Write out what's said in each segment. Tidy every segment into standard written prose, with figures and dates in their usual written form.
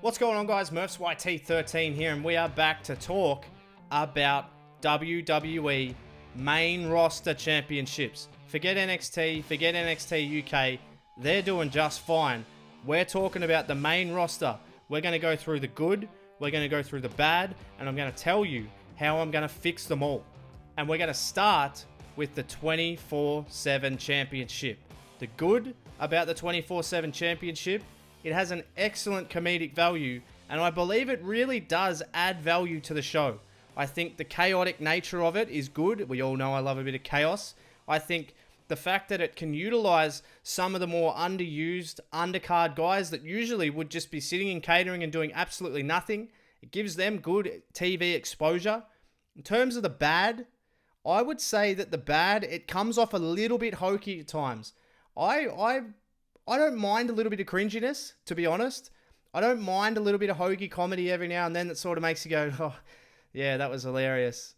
What's going on, guys? Murph's YT13 here, and we are back to talk about WWE main roster championships. Forget NXT, forget NXT UK. They're doing just fine. We're talking about the main roster. We're going to go through the good, we're going to go through the bad, and I'm going to tell you how I'm going to fix them all. And we're going to start with the 24/7 championship. The good about the 24/7 championship, it has an excellent comedic value, and I believe it really does add value to the show. I think the chaotic nature of it is good. We all know I love a bit of chaos. I think the fact that it can utilize some of the more underused undercard guys that usually would just be sitting in catering and doing absolutely nothing, it gives them good TV exposure. In terms of the bad, I would say that the bad, it comes off a little bit hokey at times. I don't mind a little bit of cringiness, to be honest. I don't mind a little bit of hokey comedy every now and then that sort of makes you go, oh, yeah, that was hilarious.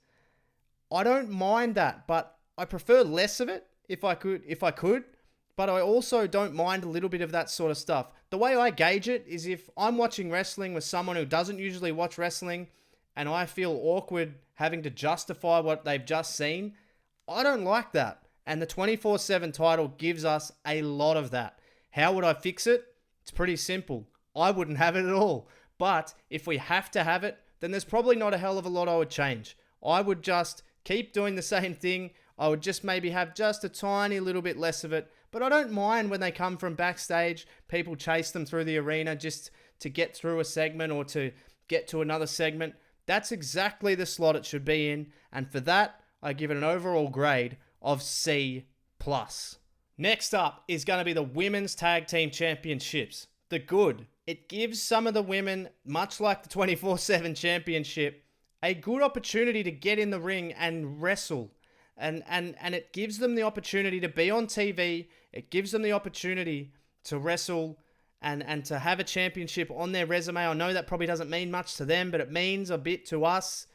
I don't mind that, but I prefer less of it if I could. But I also don't mind a little bit of that sort of stuff. The way I gauge it is if I'm watching wrestling with someone who doesn't usually watch wrestling and I feel awkward having to justify what they've just seen, I don't like that. And the 24/7 title gives us a lot of that. How would I fix it? It's pretty simple. I wouldn't have it at all. But if we have to have it, then there's probably not a hell of a lot I would change. I would just keep doing the same thing. I would just maybe have just a tiny little bit less of it. But I don't mind when they come from backstage, people chase them through the arena just to get through a segment or to get to another segment. That's exactly the slot it should be in. And for that, I give it an overall grade of C+. Next up is going to be the Women's Tag Team Championships. The good. It gives some of the women, much like the 24/7 Championship, a good opportunity to get in the ring and wrestle. And it gives them the opportunity to be on TV. It gives them the opportunity to wrestle and to have a championship on their resume. I know that probably doesn't mean much to them, but it means a bit to us.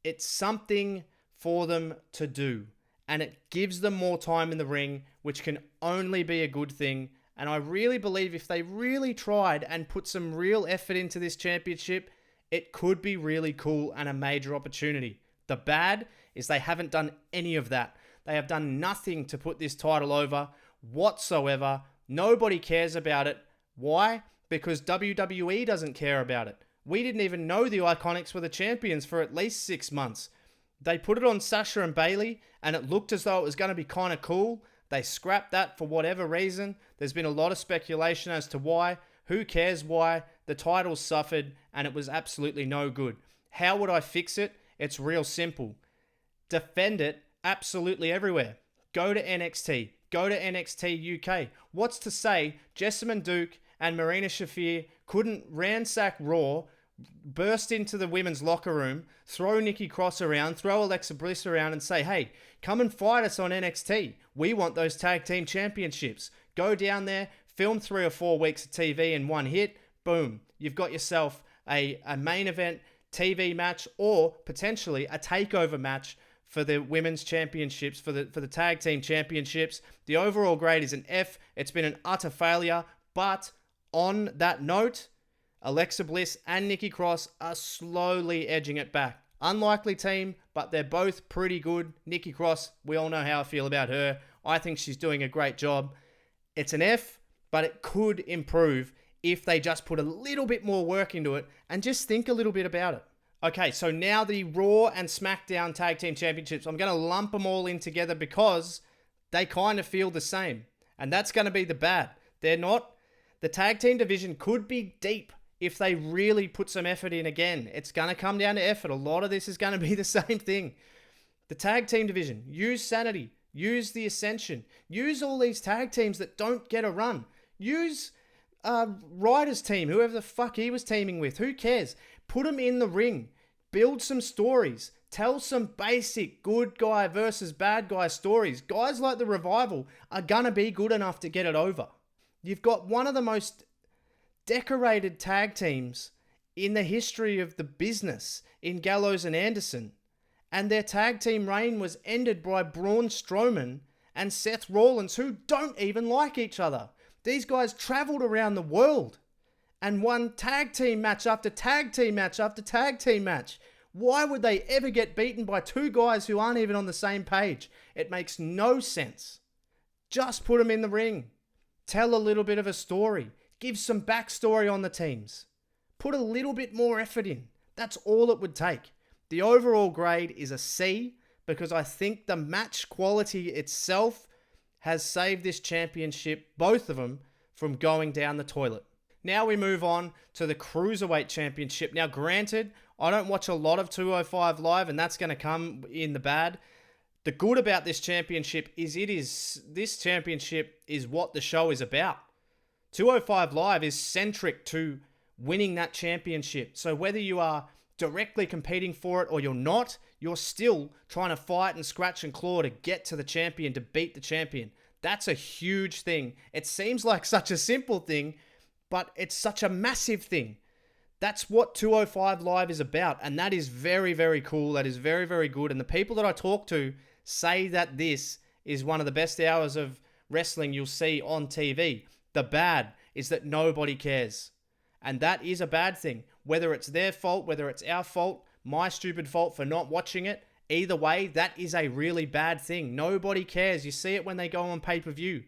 It's something for them to do. And it gives them more time in the ring, which can only be a good thing. And I really believe if they really tried and put some real effort into this championship, it could be really cool and a major opportunity. The bad is they haven't done any of that. They have done nothing to put this title over whatsoever. Nobody cares about it. Why? Because WWE doesn't care about it. We didn't even know the Iconics were the champions for at least 6 months. They put it on Sasha and Bayley, and it looked as though it was going to be kind of cool. They scrapped that for whatever reason. There's been a lot of speculation as to why. Who cares why? The title suffered, and it was absolutely no good. How would I fix it? It's real simple. Defend it absolutely everywhere. Go to NXT. Go to NXT UK. What's to say Jessamine Duke and Marina Shafir couldn't ransack Raw, burst into the women's locker room, throw Nikki Cross around, throw Alexa Bliss around and say, hey, come and fight us on NXT. We want those tag team championships. Go down there, film 3 or 4 weeks of TV in one hit. Boom. You've got yourself a main event TV match or potentially a takeover match for the women's championships, for the tag team championships. The overall grade is an F. It's been an utter failure. But on that note, Alexa Bliss and Nikki Cross are slowly edging it back. Unlikely team, but they're both pretty good. Nikki Cross, we all know how I feel about her. I think she's doing a great job. It's an F, but it could improve if they just put a little bit more work into it and just think a little bit about it. Okay, so now the Raw and SmackDown Tag Team Championships, I'm going to lump them all in together because they kind of feel the same. And that's going to be the bad. They're not. The tag team division could be deep if they really put some effort in again. It's going to come down to effort. A lot of this is going to be the same thing. The tag team division, use Sanity, use the Ascension, use all these tag teams that don't get a run. Use Ryder's team, whoever the fuck he was teaming with. Who cares? Put them in the ring. Build some stories. Tell some basic good guy versus bad guy stories. Guys like the Revival are going to be good enough to get it over. You've got one of the most decorated tag teams in the history of the business in Gallows and Anderson. And their tag team reign was ended by Braun Strowman and Seth Rollins, who don't even like each other. These guys traveled around the world and won tag team match after tag team match after tag team match. Why would they ever get beaten by two guys who aren't even on the same page? It makes no sense. Just put them in the ring. Tell a little bit of a story. Give some backstory on the teams. Put a little bit more effort in. That's all it would take. The overall grade is a C because I think the match quality itself has saved this championship, both of them, from going down the toilet. Now we move on to the Cruiserweight Championship. Now, granted, I don't watch a lot of 205 Live, and that's going to come in the bad. The good about this championship is this championship is what the show is about. 205 Live is centric to winning that championship. So whether you are directly competing for it or you're not, you're still trying to fight and scratch and claw to get to the champion, to beat the champion. That's a huge thing. It seems like such a simple thing, but it's such a massive thing. That's what 205 Live is about, and that is very, very cool. That is very, very good. And the people that I talk to say that this is one of the best hours of wrestling you'll see on TV. The bad is that nobody cares. And that is a bad thing. Whether it's their fault, whether it's our fault, my stupid fault for not watching it, either way, that is a really bad thing. Nobody cares. You see it when they go on pay-per-view.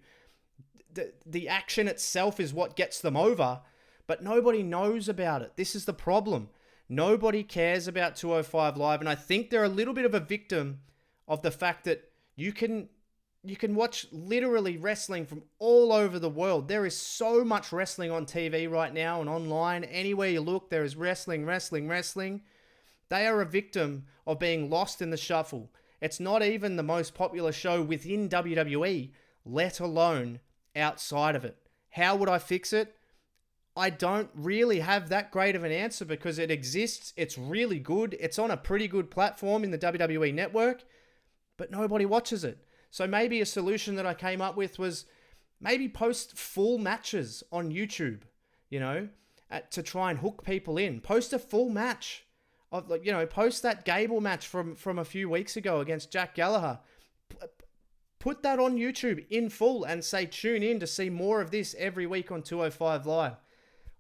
The action itself is what gets them over, but nobody knows about it. This is the problem. Nobody cares about 205 Live, and I think they're a little bit of a victim of the fact that you can watch literally wrestling from all over the world. There is so much wrestling on TV right now and online. Anywhere you look, there is wrestling. They are a victim of being lost in the shuffle. It's not even the most popular show within WWE, let alone outside of it. How would I fix it? I don't really have that great of an answer because it exists. It's really good. It's on a pretty good platform in the WWE network, but nobody watches it. So maybe a solution that I came up with was maybe post full matches on YouTube, to try and hook people in. Post a full match of, post that Gable match from a few weeks ago against Jack Gallagher. Put that on YouTube in full and say tune in to see more of this every week on 205 Live.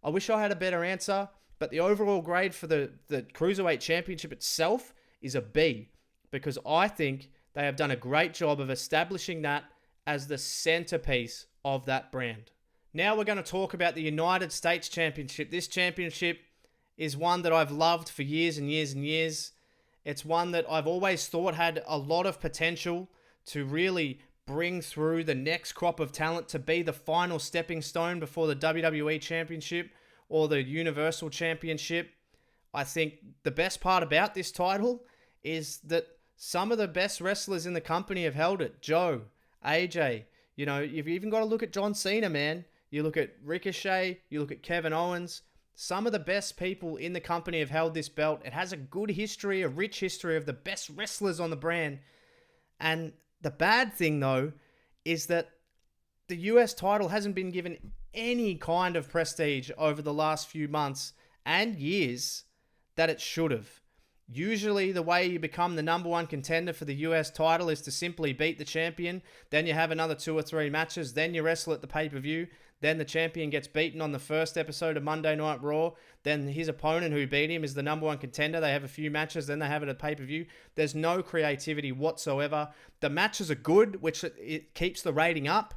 I wish I had a better answer, but the overall grade for the Cruiserweight Championship itself is a B because I think they have done a great job of establishing that as the centerpiece of that brand. Now we're going to talk about the United States Championship. This championship is one that I've loved for years and years and years. It's one that I've always thought had a lot of potential to really bring through the next crop of talent to be the final stepping stone before the WWE Championship or the Universal Championship. I think the best part about this title is that some of the best wrestlers in the company have held it. Joe, AJ, you've even got to look at John Cena, man. You look at Ricochet, you look at Kevin Owens. Some of the best people in the company have held this belt. It has a good history, a rich history of the best wrestlers on the brand. And the bad thing, though, is that the US title hasn't been given any kind of prestige over the last few months and years that it should have. Usually the way you become the number one contender for the US title is to simply beat the champion. Then you have another 2 or 3 matches. Then you wrestle at the pay-per-view. Then the champion gets beaten on the first episode of Monday Night Raw. Then his opponent who beat him is the number one contender. They have a few matches. Then they have it at pay-per-view. There's no creativity whatsoever. The matches are good, which it keeps the rating up.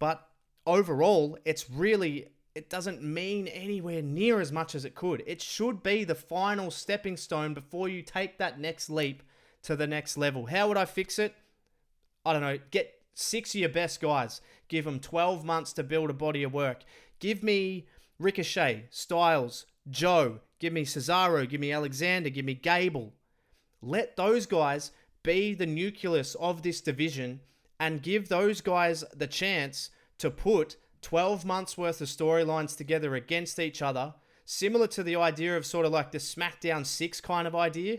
But overall, it doesn't mean anywhere near as much as it could. It should be the final stepping stone before you take that next leap to the next level. How would I fix it? I don't know. Get 6 of your best guys. Give them 12 months to build a body of work. Give me Ricochet, Styles, Joe. Give me Cesaro. Give me Alexander. Give me Gable. Let those guys be the nucleus of this division and give those guys the chance to put 12 months worth of storylines together against each other, similar to the idea of sort of like the SmackDown 6 kind of idea.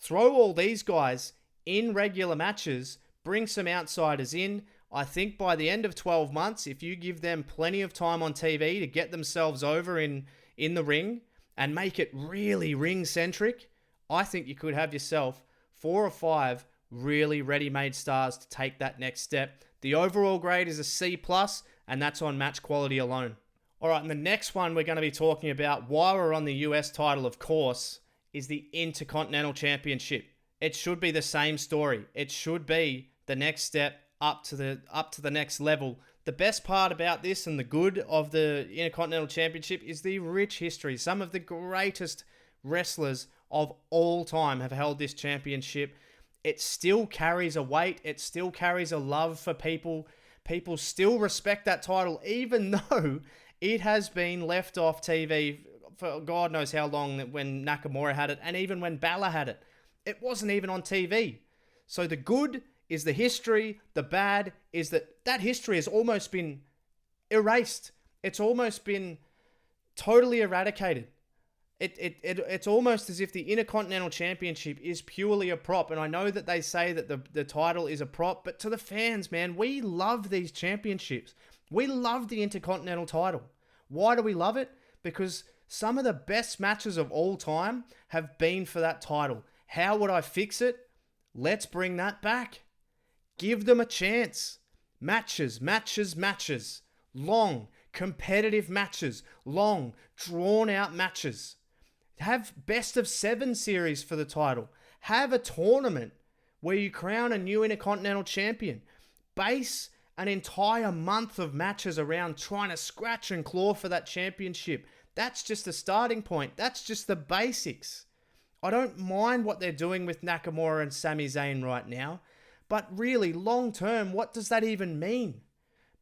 Throw all these guys in regular matches, bring some outsiders in. I think by the end of 12 months, if you give them plenty of time on TV to get themselves over in the ring and make it really ring-centric, I think you could have yourself 4 or 5 really ready-made stars to take that next step. The overall grade is a C+, and that's on match quality alone. All right, and the next one we're going to be talking about while we're on the US title, of course, is the Intercontinental Championship. It should be the same story. It should be the next step up to the next level. The best part about this and the good of the Intercontinental Championship is the rich history. Some of the greatest wrestlers of all time have held this championship. It still carries a weight. It still carries a love for people. People still respect that title, even though it has been left off TV for God knows how long, when Nakamura had it, and even when Balor had it. It wasn't even on TV. So the good is the history. The bad is that history has almost been erased. It's almost been totally eradicated. It's almost as if the Intercontinental Championship is purely a prop. And I know that they say that the title is a prop, but to the fans, man, we love these championships. We love the Intercontinental title. Why do we love it? Because some of the best matches of all time have been for that title. How would I fix it? Let's bring that back. Give them a chance. Matches. Long, competitive matches. Long, drawn-out matches. Have best of 7 series for the title. Have a tournament where you crown a new Intercontinental Champion. Base an entire month of matches around trying to scratch and claw for that championship. That's just the starting point. That's just the basics. I don't mind what they're doing with Nakamura and Sami Zayn right now, but really, long term, what does that even mean?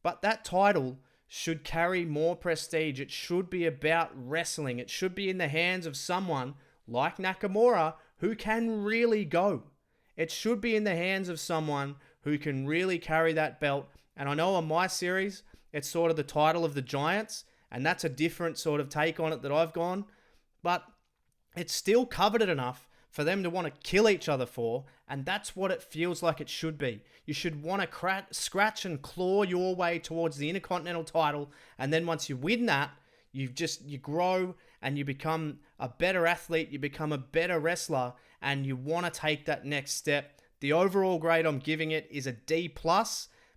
But that title should carry more prestige. It should be about wrestling. It should be in the hands of someone like Nakamura who can really go. It should be in the hands of someone who can really carry that belt. And I know on my series, it's sort of the title of the Giants, and that's a different sort of take on it that I've gone. But it's still coveted enough for them to want to kill each other for, and that's what it feels like it should be. You should want to scratch and claw your way towards the Intercontinental title, and then once you win that, you grow and you become a better athlete, you become a better wrestler, and you want to take that next step. The overall grade I'm giving it is a D+,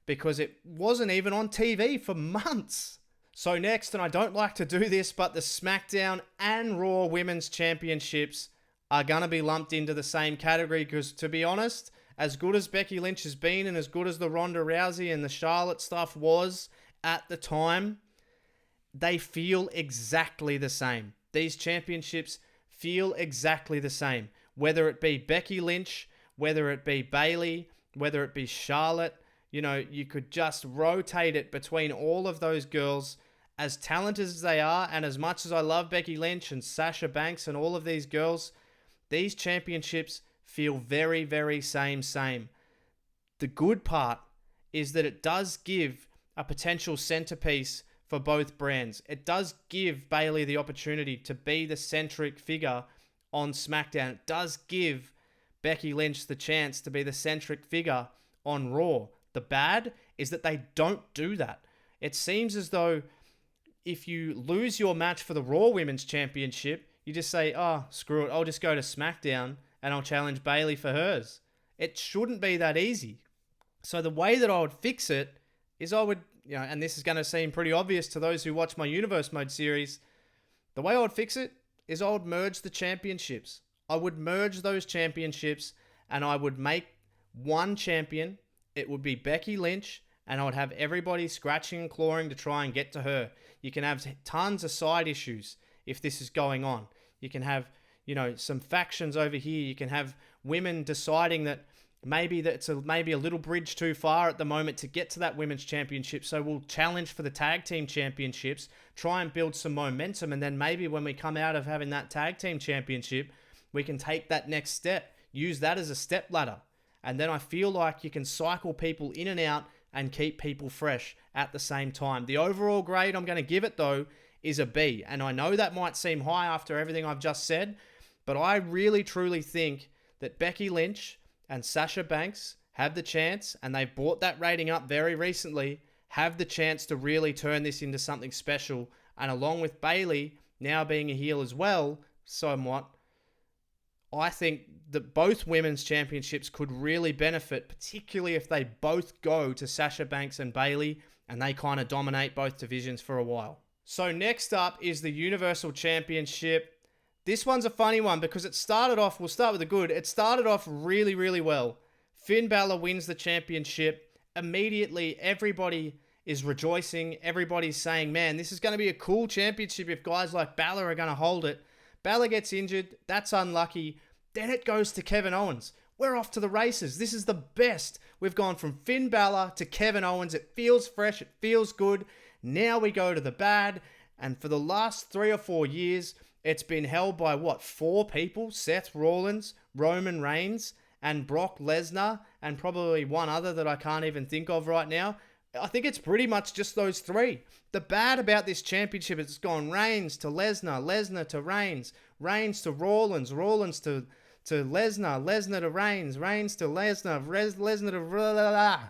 because it wasn't even on TV for months. So next, and I don't like to do this, but the SmackDown and Raw Women's Championships are going to be lumped into the same category, because to be honest, as good as Becky Lynch has been and as good as the Ronda Rousey and the Charlotte stuff was at the time, they feel exactly the same. These championships feel exactly the same. Whether it be Becky Lynch, whether it be Bayley, whether it be Charlotte, you could just rotate it between all of those girls. As talented as they are, and as much as I love Becky Lynch and Sasha Banks and all of these girls, these championships feel very, very same. The good part is that it does give a potential centerpiece for both brands. It does give Bayley the opportunity to be the centric figure on SmackDown. It does give Becky Lynch the chance to be the centric figure on Raw. The bad is that they don't do that. It seems as though if you lose your match for the Raw Women's Championship, you just say, oh, screw it, I'll just go to SmackDown and I'll challenge Bayley for hers. It shouldn't be that easy. So the way that I would fix it is I would, and this is going to seem pretty obvious to those who watch my Universe Mode series, the way I would fix it is I would merge the championships. I would merge those championships and I would make one champion. It would be Becky Lynch, and I would have everybody scratching and clawing to try and get to her. You can have tons of side issues if this is going on. You can have, some factions over here. You can have women deciding that maybe it's maybe a little bridge too far at the moment to get to that women's championship. So we'll challenge for the tag team championships, try and build some momentum. And then maybe when we come out of having that tag team championship, we can take that next step, use that as a step ladder. And then I feel like you can cycle people in and out and keep people fresh at the same time. The overall grade I'm going to give it, though, is a B. And I know that might seem high after everything I've just said, but I really, truly think that Becky Lynch and Sasha Banks have the chance, and they've brought that rating up very recently, have the chance to really turn this into something special. And along with Bayley now being a heel as well, somewhat, I think that both women's championships could really benefit, particularly if they both go to Sasha Banks and Bayley and they kind of dominate both divisions for a while. So next up is the Universal Championship. This one's a funny one because it started off, we'll start with the good. It started off really, really well. Finn Balor wins the championship. Immediately, everybody is rejoicing. Everybody's saying, man, this is going to be a cool championship if guys like Balor are going to hold it. Balor gets injured. That's unlucky. Then it goes to Kevin Owens. We're off to the races. This is the best. We've gone from Finn Balor to Kevin Owens. It feels fresh. It feels good. Now we go to the bad. And for the last 3 or 4 years, it's been held by, 4 people? Seth Rollins, Roman Reigns, and Brock Lesnar, and probably one other that I can't even think of right now. I think it's pretty much just those 3. The bad about this championship is it's gone Reigns to Lesnar, Lesnar to Reigns, Reigns to Rollins, Rollins to Lesnar, Lesnar to Reigns, Reigns to Lesnar, Lesnar to blah, blah, blah.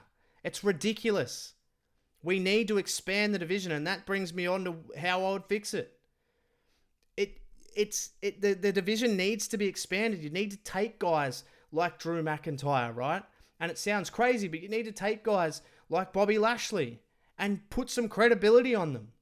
It's ridiculous. We need to expand the division, and that brings me on to how I would fix it. The division needs to be expanded. You need to take guys like Drew McIntyre, right? And it sounds crazy, but you need to take guys like Bobby Lashley and put some credibility on them.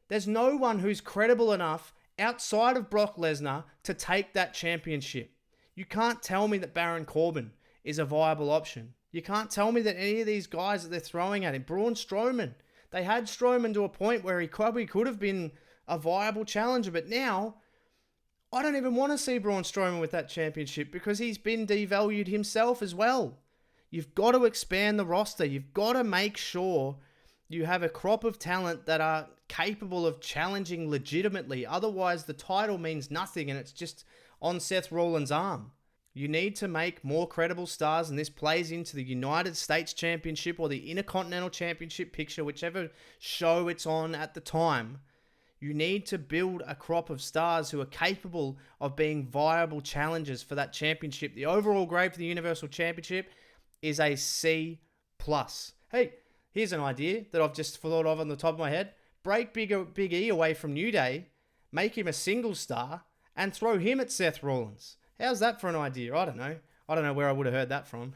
There's no one who's credible enough outside of Brock Lesnar to take that championship. You can't tell me that Baron Corbin is a viable option. You can't tell me that any of these guys that they're throwing at him, Braun Strowman, they had Strowman to a point where he probably could have been a viable challenger, but now I don't even want to see Braun Strowman with that championship because he's been devalued himself as well. You've got to expand the roster. You've got to make sure you have a crop of talent that are capable of challenging legitimately. Otherwise, the title means nothing and it's just on Seth Rollins' arm. You need to make more credible stars, and this plays into the United States Championship or the Intercontinental Championship picture, whichever show it's on at the time. You need to build a crop of stars who are capable of being viable challengers for that championship. The overall grade for the Universal Championship is a C+. Hey, here's an idea that I've just thought of on the top of my head. Break Big E away from New Day, make him a single star, and throw him at Seth Rollins. How's that for an idea? I don't know. I don't know where I would have heard that from.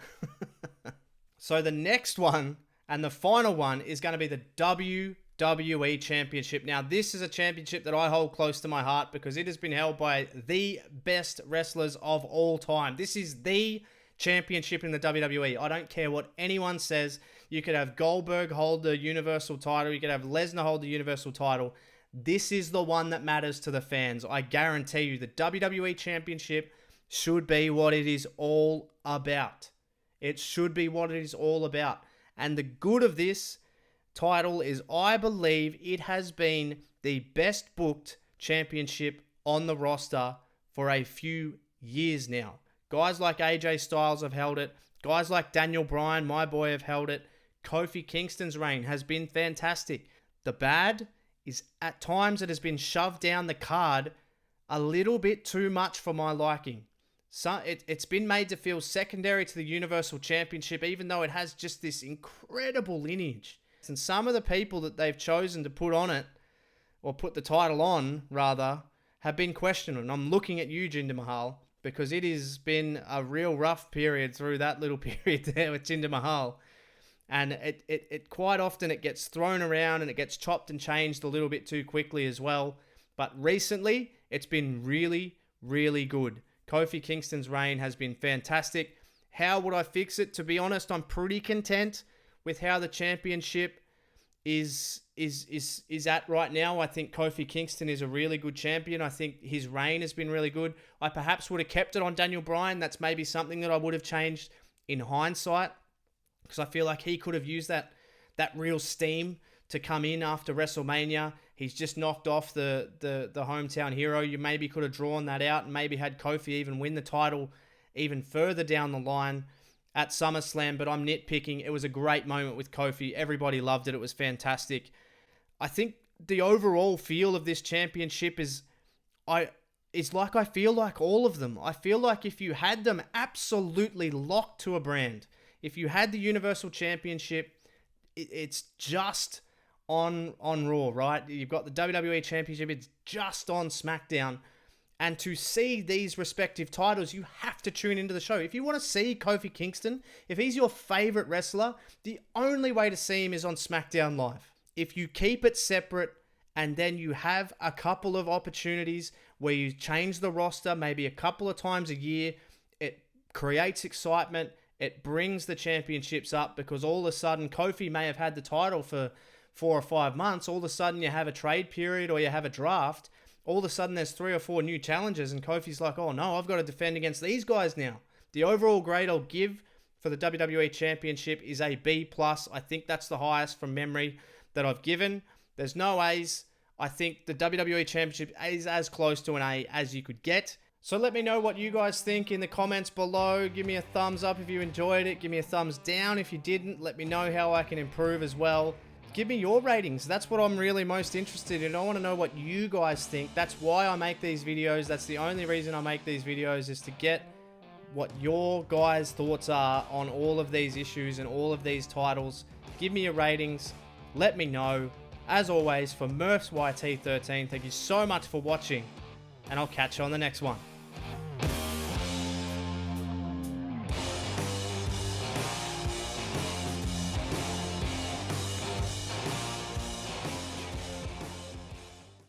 So the next one and the final one is going to be the WWE Championship. Now, this is a championship that I hold close to my heart because it has been held by the best wrestlers of all time. This is the championship in the WWE. I don't care what anyone says. You could have Goldberg hold the Universal title. You could have Lesnar hold the Universal title. This is the one that matters to the fans. I guarantee you the WWE Championship should be what it is all about. It should be what it is all about. And the good of this title is I believe it has been the best booked championship on the roster for a few years now. Guys like AJ Styles have held it. Guys like Daniel Bryan, my boy, have held it. Kofi Kingston's reign has been fantastic. The bad is at times it has been shoved down the card a little bit too much for my liking. So it's been made to feel secondary to the Universal Championship, even though it has just this incredible lineage. And some of the people that they've chosen to put on it, or put the title on, rather, have been questioned. And I'm looking at you, Jinder Mahal, because it has been a real rough period through that little period there with Jinder Mahal. And it quite often it gets thrown around and it gets chopped and changed a little bit too quickly as well. But recently, it's been really, really good. Kofi Kingston's reign has been fantastic. How would I fix it? To be honest, I'm pretty content with how the championship is at right now. I think Kofi Kingston is a really good champion. I think his reign has been really good. I perhaps would have kept it on Daniel Bryan. That's maybe something that I would have changed in hindsight, because I feel like he could have used that real steam to come in after WrestleMania. He's just knocked off the hometown hero. You maybe could have drawn that out and maybe had Kofi even win the title even further down the line at SummerSlam, but I'm nitpicking. It was a great moment with Kofi. Everybody loved it. It was fantastic. I think the overall feel of this championship is I feel like all of them. I feel like if you had them absolutely locked to a brand, if you had the Universal Championship, it's just on Raw, right? You've got the WWE Championship, it's just on SmackDown. And to see these respective titles, you have to tune into the show. If you want to see Kofi Kingston, if he's your favorite wrestler, the only way to see him is on SmackDown Live. If you keep it separate and then you have a couple of opportunities where you change the roster maybe a couple of times a year. It creates excitement. It brings the championships up, because all of a sudden Kofi may have had the title for 4 or 5 months. All of a sudden you have a trade period or you have a draft. All of a sudden there's 3 or 4 new challenges, and Kofi's like, oh no, I've got to defend against these guys now. The overall grade I'll give for the WWE Championship is a B+. I think that's the highest from memory that I've given. There's no A's. I think the WWE Championship is as close to an A as you could get. So let me know what you guys think in the comments below. Give me a thumbs up if you enjoyed it. Give me a thumbs down if you didn't. Let me know how I can improve as well. Give me your ratings. That's what I'm really most interested in. I want to know what you guys think. That's why I make these videos. That's the only reason I make these videos, is to get what your guys' thoughts are on all of these issues and all of these titles. Give me your ratings. Let me know. As always, for Murph's YT13, thank you so much for watching, and I'll catch you on the next one.